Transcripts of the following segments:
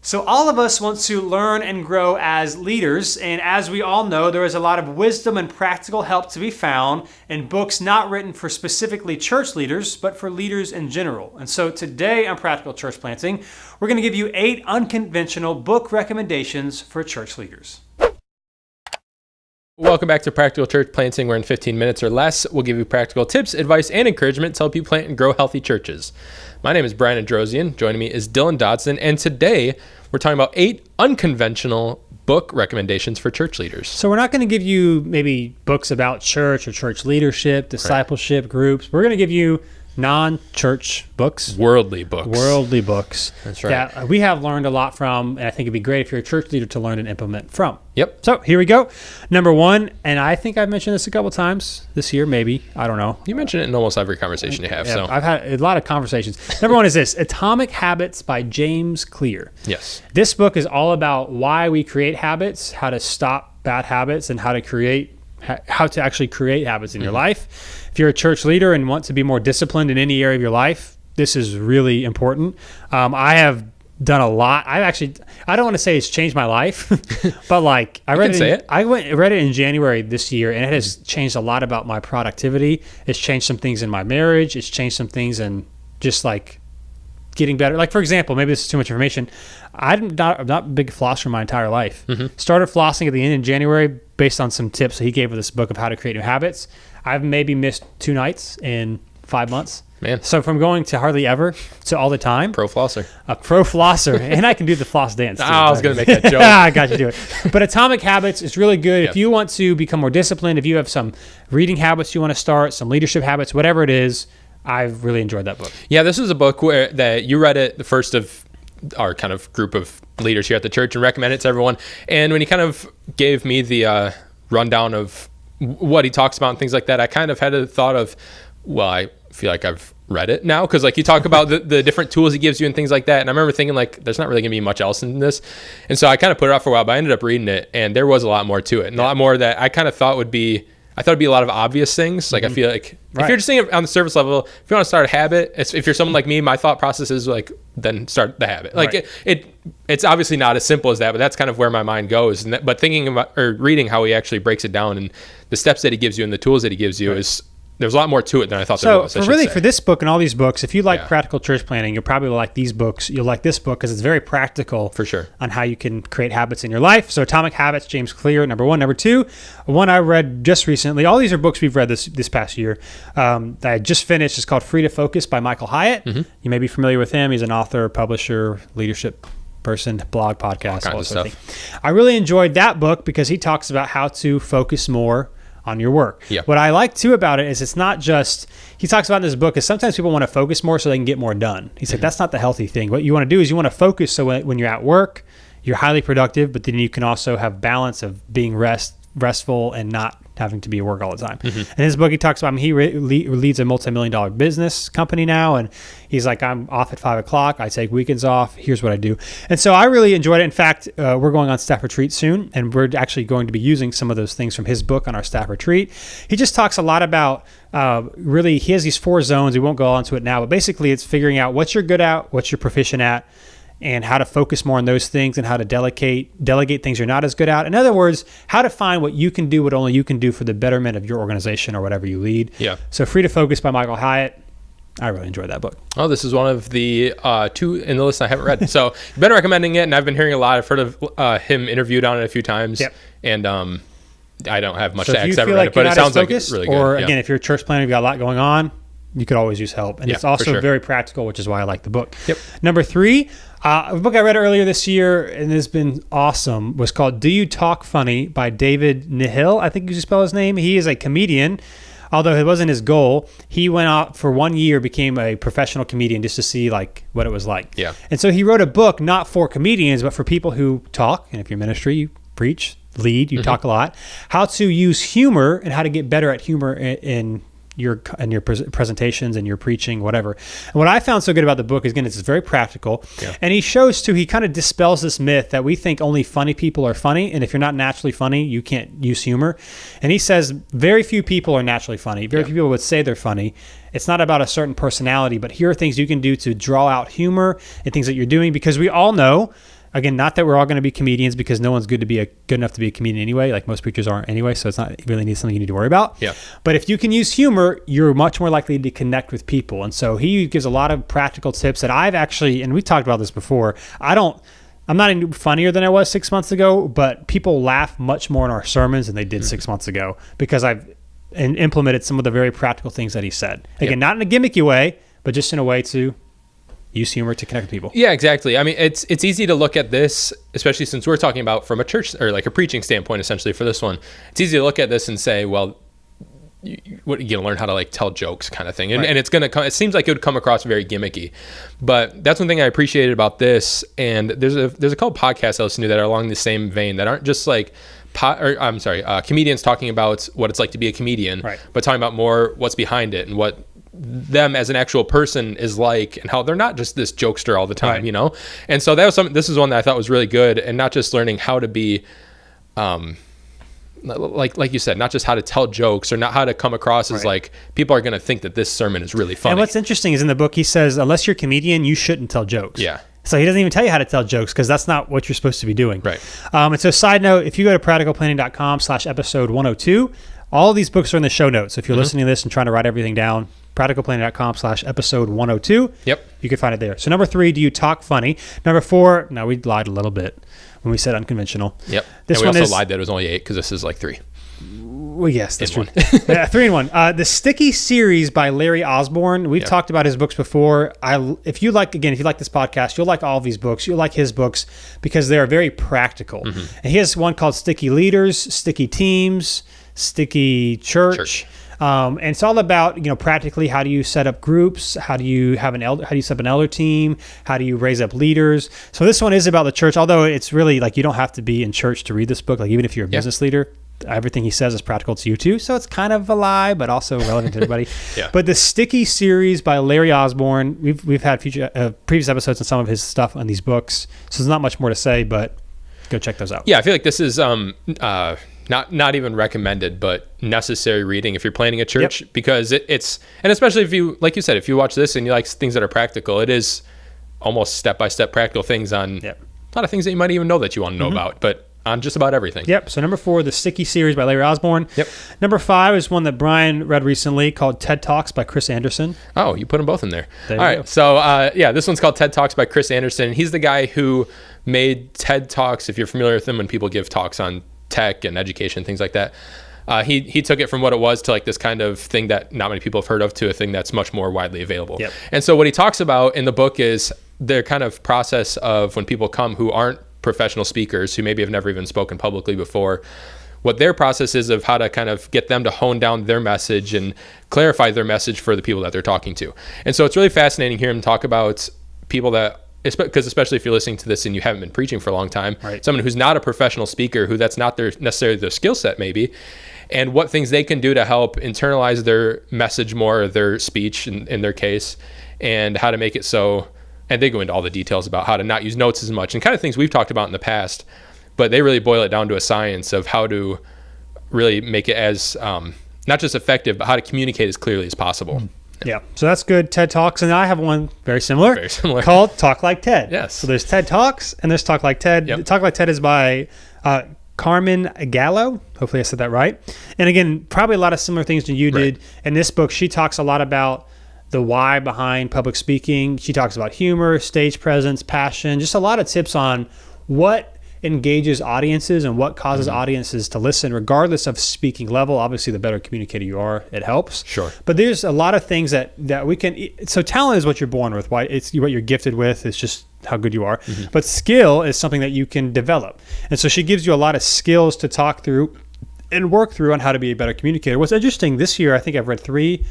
So all of us want to learn and grow as leaders, and as we all know, there is a lot of wisdom and practical help to be found in books not written for specifically church leaders, but for leaders in general. And so today on Practical Church Planting, we're going to give you 8 unconventional book recommendations for church leaders. Welcome back to Practical Church Planting, where in 15 minutes or less, we'll give you practical tips, advice, and encouragement to help you plant and grow healthy churches. My name is Brian Androsian. Joining me is Dylan Dodson, and today we're talking about 8 unconventional book recommendations for church leaders. So we're not going to give you maybe books about church or church leadership, discipleship groups. We're going to give you non-church books. Worldly books. That's right. That we have learned a lot from, and I think it'd be great if you're a church leader to learn and implement from. Yep. So here we go. Number 1, and I think I've mentioned this a couple times this year, maybe. I don't know. You mention it in almost every conversation you have. Yeah, So I've had a lot of conversations. Number 1 is this, Atomic Habits by James Clear. Yes. This book is all about why we create habits, how to stop bad habits, and how to actually create habits in your life. If you're a church leader and want to be more disciplined in any area of your life, this is really important. I have done a lot. I don't want to say it's changed my life, but like I read it in January this year, and it has changed a lot about my productivity. It's changed some things in my marriage. It's changed some things in just like getting better. Like, for example, maybe this is too much information. I'm not a big flosser my entire life. Started flossing at the end of January based on some tips that he gave with this book of how to create new habits. I've maybe missed 2 nights in 5 months. Man. So from going to hardly ever to all the time. Pro flosser. A pro flosser. And I can do the floss dance too. I was going to make that joke. I got you to do it. But Atomic Habits is really good. Yep. If you want to become more disciplined, if you have some reading habits you want to start, some leadership habits, whatever it is, I've really enjoyed that book. Yeah, this is a book that you read it, the first of our kind of group of leaders here at the church, and recommended it to everyone. And when he kind of gave me the rundown of what he talks about and things like that, I kind of had a thought of, well, I feel like I've read it now, because like you talk about the different tools he gives you and things like that. And I remember thinking like, there's not really gonna be much else in this. And so I kind of put it off for a while, but I ended up reading it, and there was a lot more to it, and a lot more that I kind of thought would be, I thought it'd be a lot of obvious things. Like I feel like if you're just saying on the surface level, if you want to start a habit, if you're someone like me, my thought process is like, then start the habit. Like it's obviously not as simple as that, but that's kind of where my mind goes. But thinking about or reading how he actually breaks it down and the steps that he gives you and the tools that he gives you is, there's a lot more to it than I thought there was. So for this book and all these books, if you like practical church planting, you'll probably like these books. You'll like this book because it's very practical for sure on how you can create habits in your life. So Atomic Habits, James Clear, number 1. Number 2, one I read just recently. All these are books we've read this past year that I just finished. It's called Free to Focus by Michael Hyatt. You may be familiar with him. He's an author, publisher, leadership person, blog, podcast, all sort of thing. I really enjoyed that book because he talks about how to focus more on your work. What I like too about it is it's not just, he talks about in this book is sometimes people want to focus more so they can get more done. He said that's not the healthy thing. What you want to do is you want to focus so when you're at work, you're highly productive, but then you can also have balance of being restful and not having to be at work all the time. In his book, he talks about, he leads a multi-million-dollar business company now, and he's like, I'm off at 5 o'clock. I take weekends off. Here's what I do. And so I really enjoyed it. In fact, we're going on staff retreat soon, and we're actually going to be using some of those things from his book on our staff retreat. He just talks a lot about, really, he has these 4 zones. We won't go on to it now, but basically it's figuring out what you're good at, what you're proficient at, and how to focus more on those things and how to delegate things you're not as good at. In other words, how to find what you can do, what only you can do for the betterment of your organization or whatever you lead. Yeah. So Free to Focus by Michael Hyatt. I really enjoyed that book. Oh, this is one of the 2 in the list I haven't read. So you've been recommending it, and I've been hearing a lot. I've heard of him interviewed on it a few times. And I don't have much to add because I haven't read it, but it sounds like it's really good. Or again, if you're a church planner, you've got a lot going on, you could always use help. And it's also very practical, which is why I like the book. Number 3, a book I read earlier this year, and has been awesome, was called Do You Talk Funny by David Nihil. I think you spell his name. He is a comedian. Although it wasn't his goal, he went out for 1 year, became a professional comedian just to see like what it was like. And so he wrote a book not for comedians, but for people who talk. And if you're ministry, you preach, lead, you talk a lot. How to use humor and how to get better at humor in your presentations and your preaching, whatever. And what I found so good about the book is, again, it's very practical. And he shows too, he kind of dispels this myth that we think only funny people are funny. And if you're not naturally funny, you can't use humor. And he says very few people are naturally funny. Very few people would say they're funny. It's not about a certain personality, but here are things you can do to draw out humor and things that you're doing, because we all know Again, not that we're all going to be comedians, because no one's good enough to be a comedian anyway. Like most preachers aren't anyway, so it's not really something you need to worry about. Yeah. But if you can use humor, you're much more likely to connect with people. And so he gives a lot of practical tips that I've actually, and we've talked about this before, I'm not any funnier than I was 6 months ago, but people laugh much more in our sermons than they did 6 months ago, because I've implemented some of the very practical things that he said. Again, not in a gimmicky way, but just in a way to use humor to connect with people. Yeah, exactly. I mean, it's easy to look at this, especially since we're talking about from a church or like a preaching standpoint, essentially for this one. It's easy to look at this and say, well, you're going to learn how to like tell jokes kind of thing. And, and it's going to come, it seems like it would come across very gimmicky, but that's one thing I appreciated about this. And there's a couple podcasts I listen to that are along the same vein, that aren't just like, comedians talking about what it's like to be a comedian, but talking about more what's behind it and what them as an actual person is like, and how they're not just this jokester all the time, you know? And so that was this is one that I thought was really good, and not just learning how to be, like you said, not just how to tell jokes, or not how to come across as like people are going to think that this sermon is really funny. And what's interesting is in the book, he says, unless you're a comedian, you shouldn't tell jokes. Yeah. So he doesn't even tell you how to tell jokes, because that's not what you're supposed to be doing. Right. And so side note, if you go to practicalplanning.com/episode 102, all of these books are in the show notes. So if you're listening to this and trying to write everything down, practicalplanning.com/episode 102. Yep. You can find it there. So number 3, do you talk funny? Number 4, no, we lied a little bit when we said unconventional. Yep. This and we one also lied that it was only 8, because this is like 3. Well, yes, that's true. 3 in 1. The Sticky series by Larry Osborne. We've talked about his books before. If you like this podcast, you'll like all of these books. You'll like his books because they are very practical. And he has one called Sticky Leaders, Sticky Teams, Sticky Church. And it's all about, practically, how do you set up groups? How do you set up an elder team? How do you raise up leaders? So this one is about the church, although it's really like, you don't have to be in church to read this book. Like, even if you're a business leader, everything he says is practical to you too. So it's kind of a lie, but also relevant to everybody. But the Sticky series by Larry Osborne, we've had previous episodes on some of his stuff on these books. So there's not much more to say, but go check those out. Yeah, I feel like this is not even recommended, but necessary reading if you're planning a church, because it's, and especially if you, like you said, if you watch this and you like things that are practical, it is almost step-by-step practical things on a lot of things that you might even know that you want to know about, but on just about everything. So number 4, the Sticky series by Larry Osborne. Number 5 is one that Brian read recently called TED Talks by Chris Anderson. Oh, you put them both in there. All right. So this one's called TED Talks by Chris Anderson. He's the guy who made TED Talks, if you're familiar with them, when people give talks on tech and education, things like that. He took it from what it was to like this kind of thing that not many people have heard of, to a thing that's much more widely available. And so what he talks about in the book is their kind of process of when people come who aren't professional speakers, who maybe have never even spoken publicly before, what their process is of how to kind of get them to hone down their message and clarify their message for the people that they're talking to. And so it's really fascinating hearing him talk about people that, because especially if you're listening to this and you haven't been preaching for a long time, someone who's not a professional speaker, who that's not necessarily their skill set maybe, and what things they can do to help internalize their message more, their speech in their case, and how to make it so. And they go into all the details about how to not use notes as much and kind of things we've talked about in the past, but they really boil it down to a science of how to really make it as not just effective, but how to communicate as clearly as possible. So that's good. TED Talks. And I have one very similar called Talk Like TED. So there's TED Talks and there's Talk Like TED. Talk Like TED is by Carmen Gallo. Hopefully I said that right. And again, probably a lot of similar things that you did. In this book, she talks a lot about the why behind public speaking. She talks about humor, stage presence, passion, just a lot of tips on what engages audiences and what causes audiences to listen, regardless of speaking level. Obviously, the better communicator you are, it helps. But there's a lot of things that we can. So talent is what you're born with. Why it's what you're gifted with. It's just how good you are. But skill is something that you can develop. And so she gives you a lot of skills to talk through and work through on how to be a better communicator. What's interesting this year, I think I've read 3,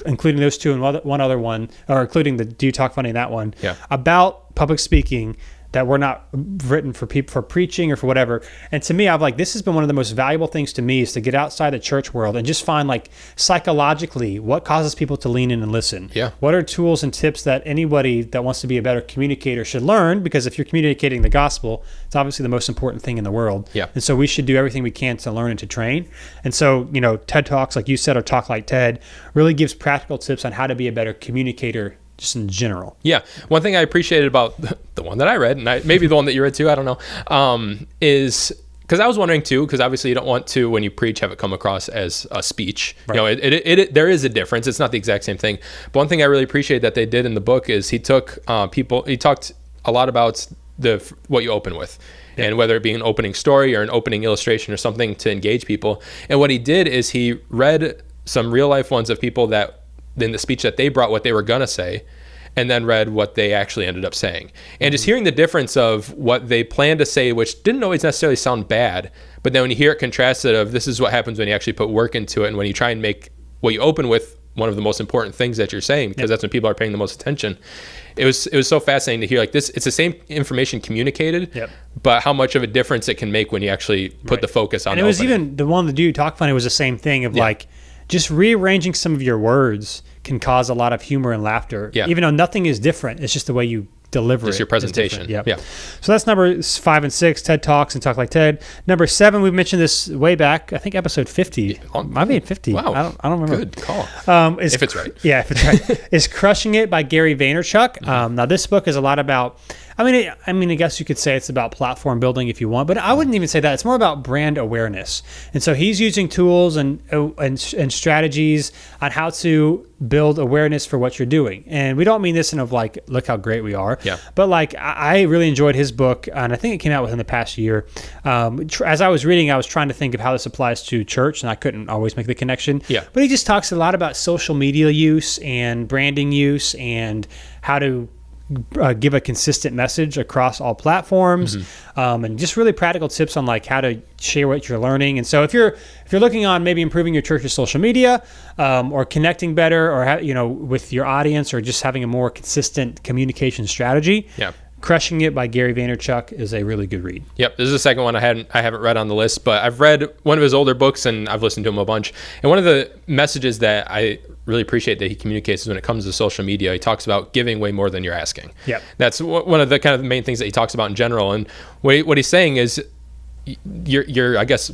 including those 2 and one other one, or including the Do You Talk Funny, that one, about public speaking, that were not written for people for preaching or for whatever. And to me, I've like, this has been one of the most valuable things to me, is to get outside the church world and just find like psychologically what causes people to lean in and listen. What are tools and tips that anybody that wants to be a better communicator should learn? Because if you're communicating the gospel, it's obviously the most important thing in the world. And so we should do everything we can to learn and to train. And so, TED Talks, like you said, or Talk Like TED, really gives practical tips on how to be a better communicator just in general. Yeah. One thing I appreciated about the one that I read, and maybe the one that you read too, I don't know, is because I was wondering too, because obviously you don't want to, when you preach, have it come across as a speech. Right. There is a difference. It's not the exact same thing. But one thing I really appreciate that they did in the book is he took he talked a lot about what you open with. Yeah. And whether it be an opening story or an opening illustration or something to engage people. And what he did is he read some real life ones of people that in the speech that they brought what they were going to say, and then read what they actually ended up saying. And just hearing the difference of what they planned to say, which didn't always necessarily sound bad, but then when you hear it contrasted of this is what happens when you actually put work into it, and when you try and make what you open with one of the most important things that you're saying, because that's when people are paying the most attention. It was so fascinating to hear like this. It's the same information communicated, but how much of a difference it can make when you actually put the focus on. And it was even the one, the dude talk funny was the same thing of like just rearranging some of your words can cause a lot of humor and laughter. Yeah. Even though nothing is different, it's just the way you deliver just your presentation. Yeah. So that's number 5 and 6, TED Talks and Talk Like TED. Number 7, we've mentioned this way back, I think episode 50. Might be 50. Wow. I don't remember. Good call. If it's right. Yeah, if it's right. Is Crushing It by Gary Vaynerchuk. Now this book is a lot about, I guess you could say it's about platform building if you want, but I wouldn't even say that. It's more about brand awareness. And so he's using tools and strategies on how to build awareness for what you're doing. And we don't mean this in of like, look how great we are. Yeah. But like, I really enjoyed his book, and I think it came out within the past year. As I was reading, I was trying to think of how this applies to church, and I couldn't always make the connection. Yeah. But he just talks a lot about social media use and branding use and how to give a consistent message across all platforms, and just really practical tips on like how to share what you're learning. And so if you're looking on maybe improving your church's social media, or connecting better, or with your audience, or just having a more consistent communication strategy, Crushing It by Gary Vaynerchuk is a really good read. Yep, this is the second one I haven't read on the list, but I've read one of his older books and I've listened to him a bunch. And one of the messages that I really appreciate that he communicates is when it comes to social media, he talks about giving way more than you're asking. Yep. That's one of the kind of main things that he talks about in general. And what he's saying is your I guess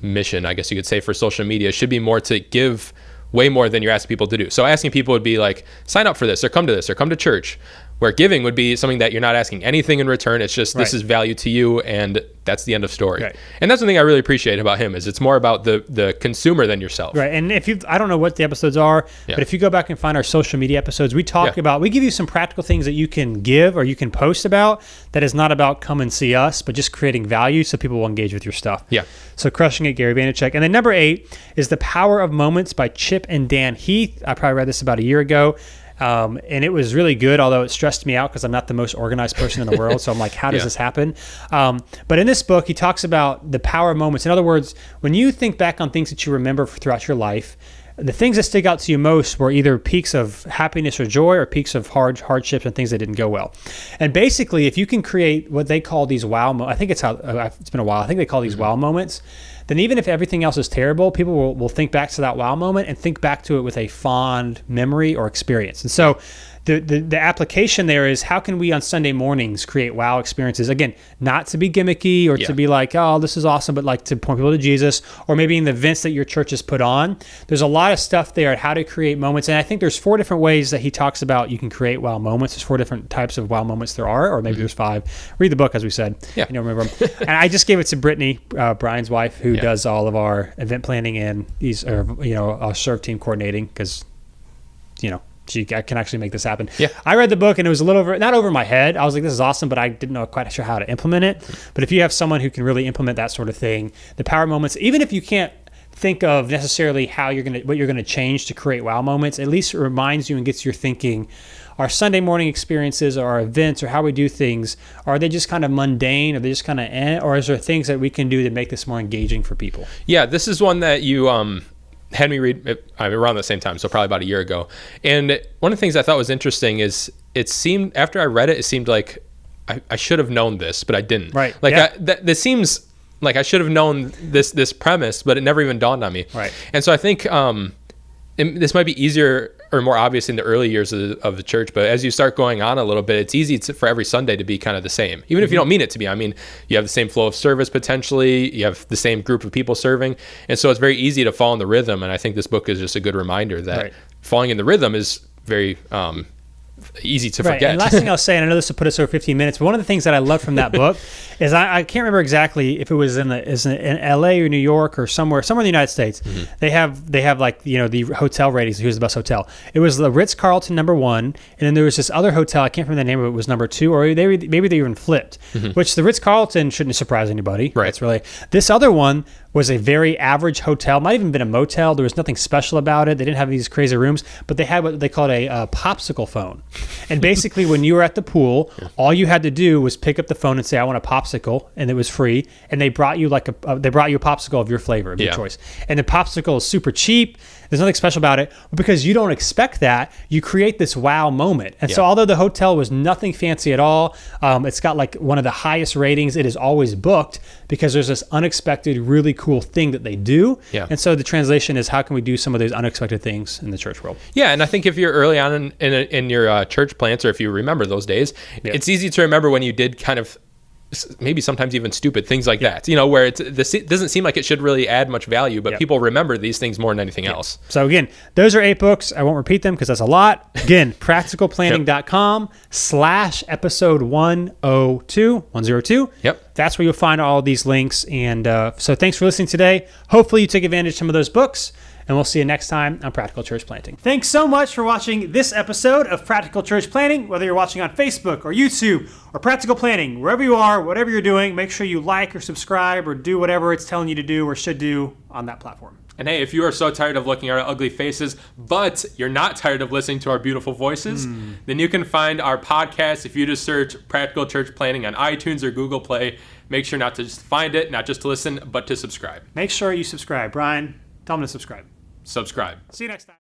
mission, I guess you could say, for social media should be more to give way more than you're asking people to do. So asking people would be like, sign up for this, or come to this, or come to church. Where giving would be something that you're not asking anything in return. It's just, this is value to you, and that's the end of story. Right. And that's the thing I really appreciate about him, is it's more about the consumer than yourself. Right. And I don't know what the episodes are, but if you go back and find our social media episodes, we talk about, we give you some practical things that you can give or you can post about that is not about come and see us, but just creating value so people will engage with your stuff. Yeah. So Crushing It, Gary Vaynerchuk. And then number 8 is The Power of Moments by Chip and Dan Heath. I probably read this about a year ago. And it was really good, although it stressed me out because I'm not the most organized person in the world. So I'm like, how does this happen? But in this book, he talks about the power of moments. In other words, when you think back on things that you remember throughout your life, the things that stick out to you most were either peaks of happiness or joy, or peaks of hardships and things that didn't go well. And basically, if you can create what they call these wow moments, I think it's been a while, I think they call these wow moments, then even if everything else is terrible, people will think back to that wow moment and think back to it with a fond memory or experience. And so the application there is, how can we on Sunday mornings create wow experiences? Again, not to be gimmicky or to be like, oh, this is awesome, but like to point people to Jesus, or maybe in the events that your church has put on. There's a lot of stuff there at how to create moments. And I think there's 4 different ways that he talks about you can create wow moments. There's 4 different types of wow moments there are, or maybe there's 5. Read the book, as we said. Yeah. You don't remember them. And I just gave it to Brittany, Brian's wife, who does all of our event planning and our serve team coordinating, because, I can actually make this happen. Yeah. I read the book and it was a little not over my head. I was like, this is awesome, but I didn't know quite sure how to implement it. But if you have someone who can really implement that sort of thing, the power moments, even if you can't think of necessarily what you're gonna change to create wow moments, at least it reminds you and gets your thinking. Our Sunday morning experiences, or our events, or how we do things, are they just kind of mundane? Are they just kind of or is there things that we can do to make this more engaging for people? Yeah, this is one that you had me read around the same time, so probably about a year ago. And one of the things I thought was interesting is it seemed, after I read it, it seemed like I should have known this, but I didn't. Right. Like this seems like I should have known this premise, but it never even dawned on me. Right. And so I think this might be easier or more obvious in the early years of the church, but as you start going on a little bit, it's easy for every Sunday to be kind of the same, even if you don't mean it to be. I mean, you have the same flow of service potentially, you have the same group of people serving, and so it's very easy to fall in the rhythm. And I think this book is just a good reminder that falling in the rhythm is very easy to Right. forget. And last thing I'll say, and I know this will put us over 15 minutes, but one of the things that I loved from that book is I can't remember exactly if it was in LA or New York or somewhere in the United States. They have like, the hotel ratings. Who's the best hotel? It was the Ritz-Carlton #1, and then there was this other hotel. I can't remember the name of it. Was #2, or maybe they even flipped. Which the Ritz-Carlton shouldn't surprise anybody. Right. It's really this other one was a very average hotel. Might even been a motel. There was nothing special about it. They didn't have these crazy rooms, but they had what they called a popsicle phone. And basically, when you were at the pool, all you had to do was pick up the phone and say, "I want a popsicle," and it was free. And they brought you a popsicle of your flavor, of your choice. And the popsicle is super cheap. There's nothing special about it, but because you don't expect that, you create this wow moment. And so, although the hotel was nothing fancy at all, it's got like one of the highest ratings. It is always booked because there's this unexpected, really cool thing that they do. Yeah. And so the translation is, how can we do some of those unexpected things in the church world? Yeah, and I think if you're early on in your church plants, or if you remember those days, it's easy to remember when you did kind of maybe sometimes even stupid things like that, where it doesn't seem like it should really add much value, but people remember these things more than anything else. So again, those are 8 books. I won't repeat them because that's a lot. Again, practicalplanning.com/episode 102. Yep. That's where you'll find all these links. And so thanks for listening today. Hopefully you take advantage of some of those books. And we'll see you next time on Practical Church Planting. Thanks so much for watching this episode of Practical Church Planting. Whether you're watching on Facebook or YouTube or Practical Planting, wherever you are, whatever you're doing, make sure you like or subscribe or do whatever it's telling you to do or should do on that platform. And hey, if you are so tired of looking at our ugly faces, but you're not tired of listening to our beautiful voices, then you can find our podcast if you just search Practical Church Planting on iTunes or Google Play. Make sure not to just find it, not just to listen, but to subscribe. Make sure you subscribe. Brian, tell them to subscribe. Subscribe. See you next time.